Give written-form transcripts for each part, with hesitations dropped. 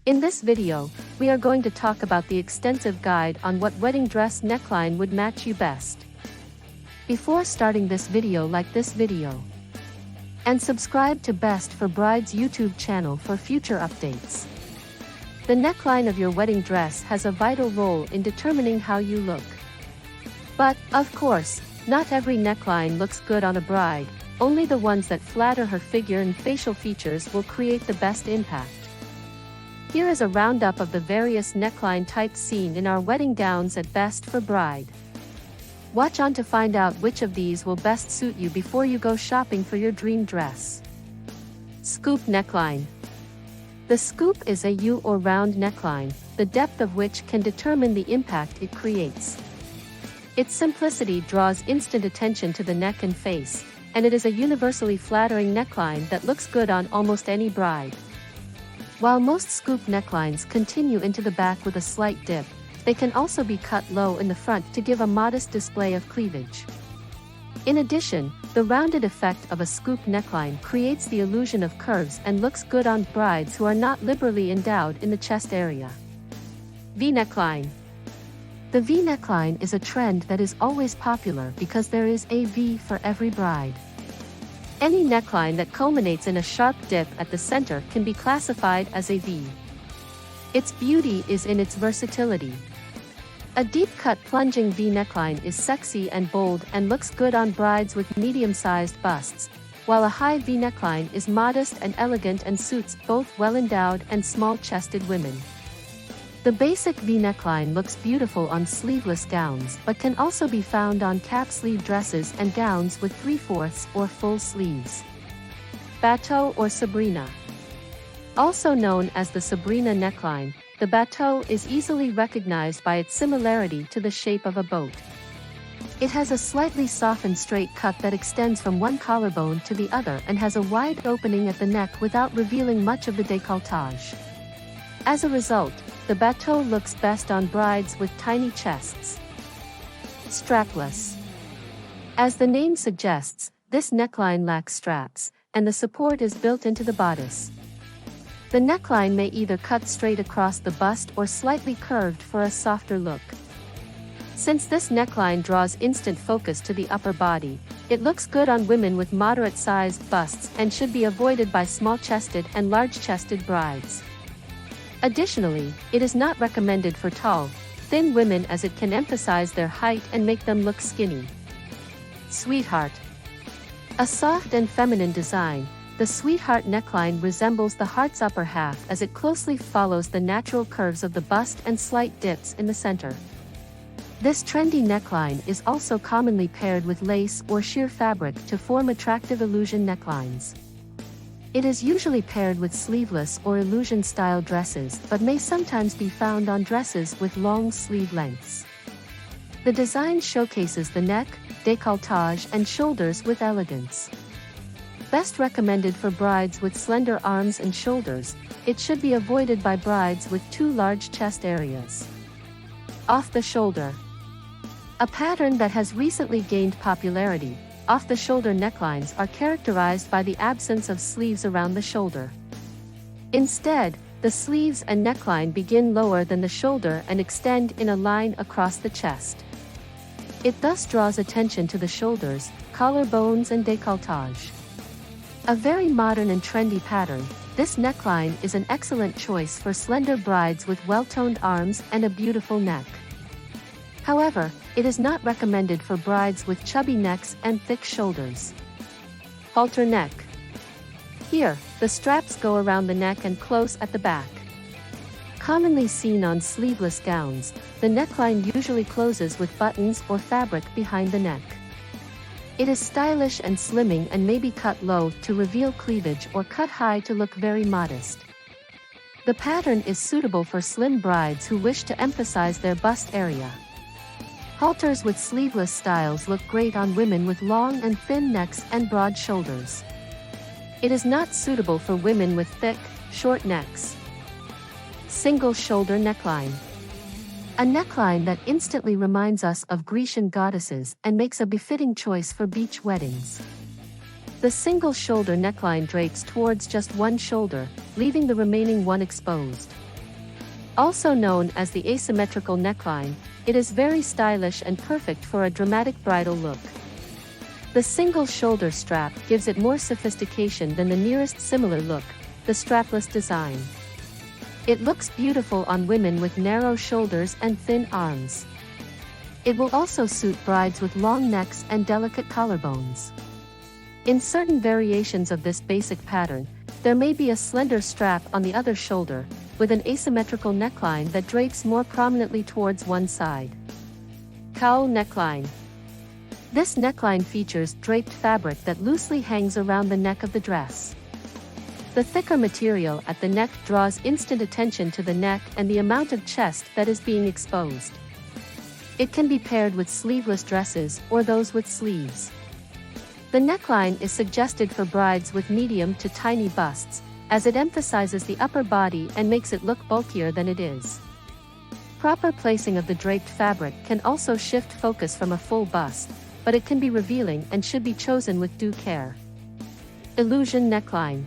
In this video, we are going to talk about the extensive guide on what wedding dress neckline would match you best. Before starting this video, like this video and subscribe to Best for Brides YouTube channel for future updates. The neckline of your wedding dress has a vital role in determining how you look. But, of course, not every neckline looks good on a bride, only the ones that flatter her figure and facial features will create the best impact. Here is a roundup of the various neckline types seen in our wedding gowns at Best for Bride. Watch on to find out which of these will best suit you before you go shopping for your dream dress. Scoop neckline. The scoop is a U or round neckline, the depth of which can determine the impact it creates. Its simplicity draws instant attention to the neck and face, and it is a universally flattering neckline that looks good on almost any bride. While most scoop necklines continue into the back with a slight dip, they can also be cut low in the front to give a modest display of cleavage. In addition, the rounded effect of a scoop neckline creates the illusion of curves and looks good on brides who are not liberally endowed in the chest area. V-neckline. The V-neckline is a trend that is always popular because there is a V for every bride. Any neckline that culminates in a sharp dip at the center can be classified as a V. Its beauty is in its versatility. A deep-cut plunging V neckline is sexy and bold and looks good on brides with medium-sized busts, while a high V neckline is modest and elegant and suits both well-endowed and small-chested women. The basic V neckline looks beautiful on sleeveless gowns but can also be found on cap-sleeve dresses and gowns with 3/4 or full sleeves. Bateau or Sabrina. Also known as the Sabrina neckline, the Bateau is easily recognized by its similarity to the shape of a boat. It has a slightly softened straight cut that extends from one collarbone to the other and has a wide opening at the neck without revealing much of the décolletage. As a result, the Bateau looks best on brides with tiny chests. Strapless. As the name suggests, this neckline lacks straps, and the support is built into the bodice. The neckline may either cut straight across the bust or slightly curved for a softer look. Since this neckline draws instant focus to the upper body, it looks good on women with moderate-sized busts and should be avoided by small-chested and large-chested brides. Additionally, it is not recommended for tall, thin women as it can emphasize their height and make them look skinny. Sweetheart. A soft and feminine design, the Sweetheart neckline resembles the heart's upper half as it closely follows the natural curves of the bust and slight dips in the center. This trendy neckline is also commonly paired with lace or sheer fabric to form attractive illusion necklines. It is usually paired with sleeveless or illusion-style dresses but may sometimes be found on dresses with long sleeve lengths. The design showcases the neck, décolletage and shoulders with elegance. Best recommended for brides with slender arms and shoulders, it should be avoided by brides with too large chest areas. Off the shoulder. A pattern that has recently gained popularity, off-the-shoulder necklines are characterized by the absence of sleeves around the shoulder. Instead, the sleeves and neckline begin lower than the shoulder and extend in a line across the chest. It thus draws attention to the shoulders, collarbones and décolletage. A very modern and trendy pattern, this neckline is an excellent choice for slender brides with well-toned arms and a beautiful neck. However, it is not recommended for brides with chubby necks and thick shoulders. Halter neck. Here, the straps go around the neck and close at the back. Commonly seen on sleeveless gowns, the neckline usually closes with buttons or fabric behind the neck. It is stylish and slimming and may be cut low to reveal cleavage or cut high to look very modest. The pattern is suitable for slim brides who wish to emphasize their bust area. Halters with sleeveless styles look great on women with long and thin necks and broad shoulders. It is not suitable for women with thick, short necks. Single shoulder neckline. A neckline that instantly reminds us of Grecian goddesses and makes a befitting choice for beach weddings. The single shoulder neckline drapes towards just one shoulder, leaving the remaining one exposed. Also known as the asymmetrical neckline, it is very stylish and perfect for a dramatic bridal look. The single shoulder strap gives it more sophistication than the nearest similar look, the strapless design. It looks beautiful on women with narrow shoulders and thin arms. It will also suit brides with long necks and delicate collarbones. In certain variations of this basic pattern, there may be a slender strap on the other shoulder, with an asymmetrical neckline that drapes more prominently towards one side. Cowl neckline. This neckline features draped fabric that loosely hangs around the neck of the dress. The thicker material at the neck draws instant attention to the neck and the amount of chest that is being exposed. It can be paired with sleeveless dresses or those with sleeves. The neckline is suggested for brides with medium to tiny busts, as it emphasizes the upper body and makes it look bulkier than it is. Proper placing of the draped fabric can also shift focus from a full bust, but it can be revealing and should be chosen with due care. Illusion neckline.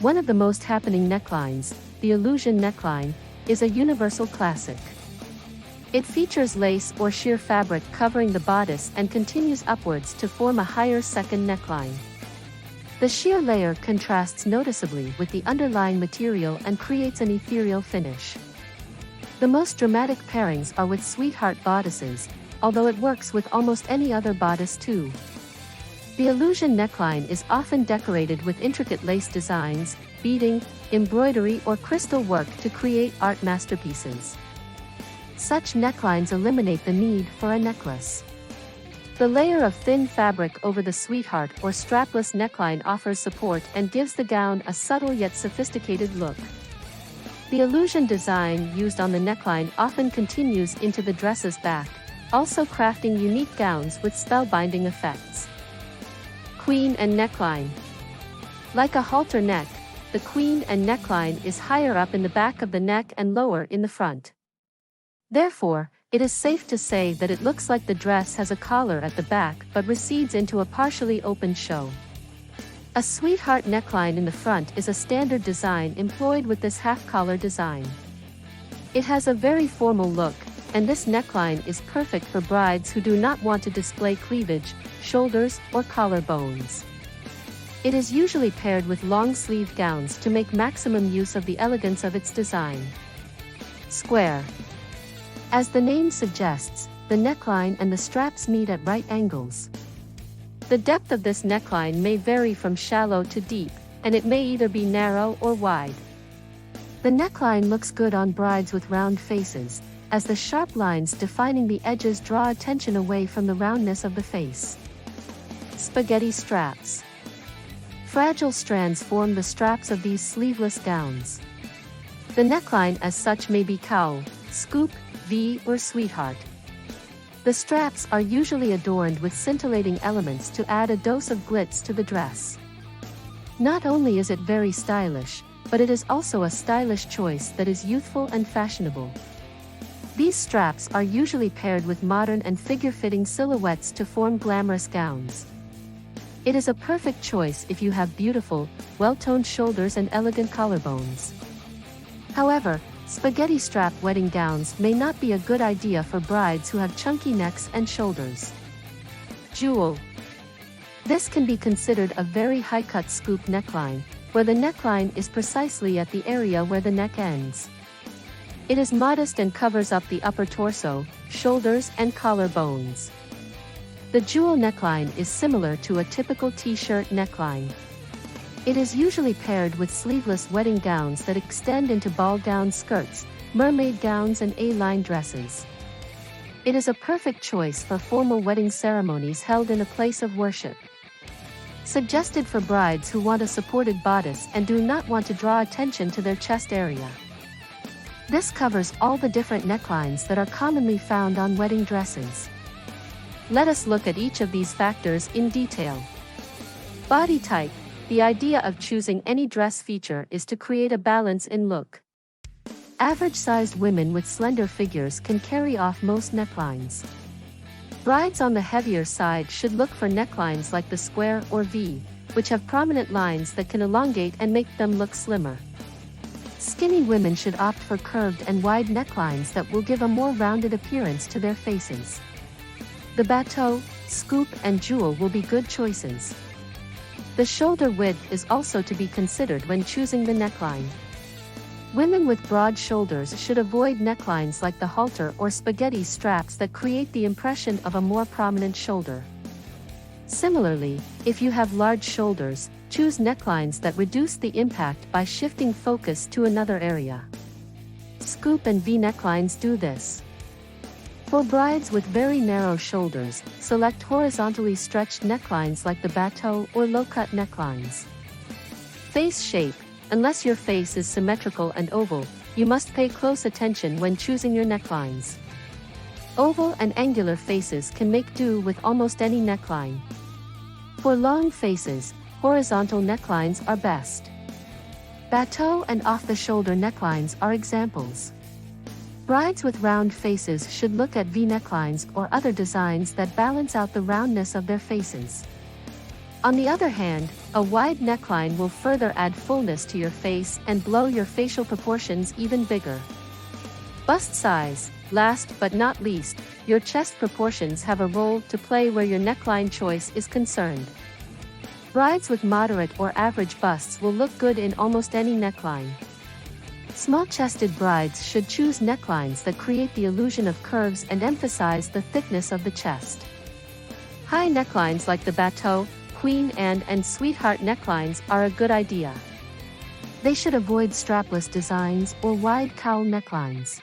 One of the most happening necklines, the illusion neckline, is a universal classic. It features lace or sheer fabric covering the bodice and continues upwards to form a higher second neckline. The sheer layer contrasts noticeably with the underlying material and creates an ethereal finish. The most dramatic pairings are with sweetheart bodices, although it works with almost any other bodice too. The illusion neckline is often decorated with intricate lace designs, beading, embroidery or crystal work to create art masterpieces. Such necklines eliminate the need for a necklace. The layer of thin fabric over the sweetheart or strapless neckline offers support and gives the gown a subtle yet sophisticated look. The illusion design used on the neckline often continues into the dress's back, also crafting unique gowns with spellbinding effects. Queen and neckline. Like a halter neck, the queen and neckline is higher up in the back of the neck and lower in the front. Therefore, it is safe to say that it looks like the dress has a collar at the back but recedes into a partially open show. A sweetheart neckline in the front is a standard design employed with this half-collar design. It has a very formal look, and this neckline is perfect for brides who do not want to display cleavage, shoulders, or collarbones. It is usually paired with long-sleeved gowns to make maximum use of the elegance of its design. Square. As the name suggests, the neckline and the straps meet at right angles. The depth of this neckline may vary from shallow to deep, and it may either be narrow or wide. The neckline looks good on brides with round faces, as the sharp lines defining the edges draw attention away from the roundness of the face. Spaghetti straps. Fragile strands form the straps of these sleeveless gowns. The neckline as such may be cowl, scoop, V, or sweetheart. The straps are usually adorned with scintillating elements to add a dose of glitz to the dress. Not only is it very stylish, but it is also a stylish choice that is youthful and fashionable. These straps are usually paired with modern and figure-fitting silhouettes to form glamorous gowns. It is a perfect choice if you have beautiful, well-toned shoulders and elegant collarbones. However, spaghetti strap wedding gowns may not be a good idea for brides who have chunky necks and shoulders. Jewel. This can be considered a very high-cut scoop neckline, where the neckline is precisely at the area where the neck ends. It is modest and covers up the upper torso, shoulders, and collarbones. The jewel neckline is similar to a typical t-shirt neckline. It is usually paired with sleeveless wedding gowns that extend into ball gown skirts, mermaid gowns and A-line dresses. It is a perfect choice for formal wedding ceremonies held in a place of worship. Suggested for brides who want a supported bodice and do not want to draw attention to their chest area. This covers all the different necklines that are commonly found on wedding dresses. Let us look at each of these factors in detail. Body type. The idea of choosing any dress feature is to create a balance in look. Average-sized women with slender figures can carry off most necklines. Brides on the heavier side should look for necklines like the square or V, which have prominent lines that can elongate and make them look slimmer. Skinny women should opt for curved and wide necklines that will give a more rounded appearance to their faces. The Bateau, Scoop and Jewel will be good choices. The shoulder width is also to be considered when choosing the neckline. Women with broad shoulders should avoid necklines like the halter or spaghetti straps that create the impression of a more prominent shoulder. Similarly, if you have large shoulders, choose necklines that reduce the impact by shifting focus to another area. Scoop and V necklines do this. For brides with very narrow shoulders, select horizontally stretched necklines like the Bateau or low-cut necklines. Face shape. Unless your face is symmetrical and oval, you must pay close attention when choosing your necklines. Oval and angular faces can make do with almost any neckline. For long faces, horizontal necklines are best. Bateau and off-the-shoulder necklines are examples. Brides with round faces should look at V necklines or other designs that balance out the roundness of their faces. On the other hand, a wide neckline will further add fullness to your face and blow your facial proportions even bigger. Bust size. Last but not least, your chest proportions have a role to play where your neckline choice is concerned. Brides with moderate or average busts will look good in almost any neckline. Small-chested brides should choose necklines that create the illusion of curves and emphasize the thickness of the chest. High necklines like the Bateau, Queen and Sweetheart necklines are a good idea. They should avoid strapless designs or wide cowl necklines.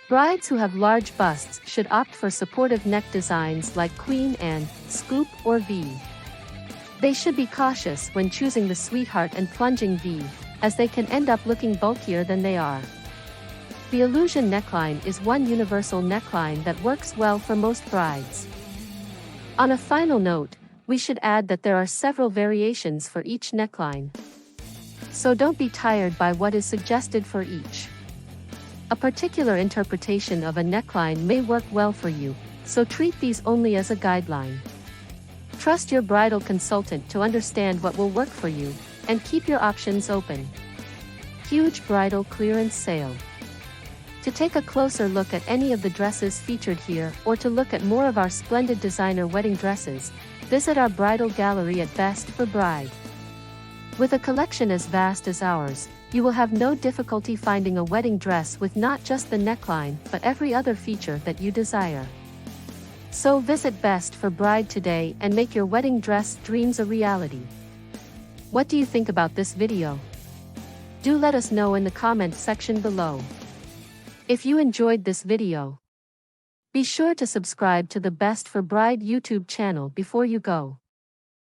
Brides who have large busts should opt for supportive neck designs like Queen and Scoop or V. They should be cautious when choosing the Sweetheart and plunging V, as they can end up looking bulkier than they are. The illusion neckline is one universal neckline that works well for most brides. On a final note, we should add that there are several variations for each neckline. So don't be tired by what is suggested for each. A particular interpretation of a neckline may work well for you, so treat these only as a guideline. Trust your bridal consultant to understand what will work for you, and keep your options open. Huge bridal clearance sale. To take a closer look at any of the dresses featured here or to look at more of our splendid designer wedding dresses, visit our bridal gallery at Best for Bride. With a collection as vast as ours, you will have no difficulty finding a wedding dress with not just the neckline but every other feature that you desire. So visit Best for Bride today and make your wedding dress dreams a reality. What do you think about this video? Do let us know in the comments section below. If you enjoyed this video, be sure to subscribe to the Best for Bride YouTube channel before you go.